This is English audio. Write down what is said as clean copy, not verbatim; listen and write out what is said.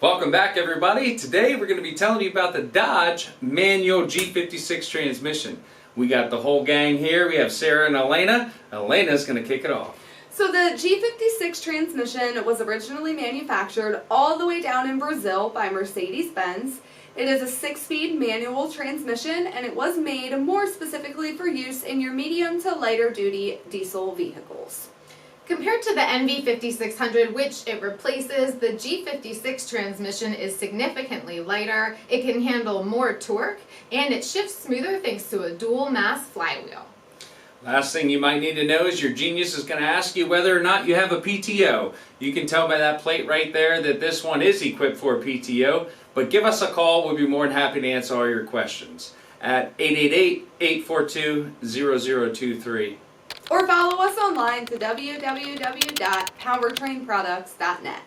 Welcome back, everybody. Today we're going to be telling you about the Dodge manual G56 transmission. We got the whole gang here. We have Sarah and Elena. Elena's going to kick it off. So the G56 transmission was originally manufactured all the way down in Brazil by Mercedes-Benz. It is a 6-speed manual transmission, and it was made more specifically for use in your medium to lighter duty diesel vehicles. Compared to the MV5600, which it replaces, the G56 transmission is significantly lighter, it can handle more torque, and it shifts smoother thanks to a dual mass flywheel. Last thing you might need to know is your genius is going to ask you whether or not you have a PTO. You can tell by that plate right there that this one is equipped for a PTO, but give us a call. We'll be more than happy to answer all your questions at 888-842-0023. Or follow us online to www.powertrainproducts.net.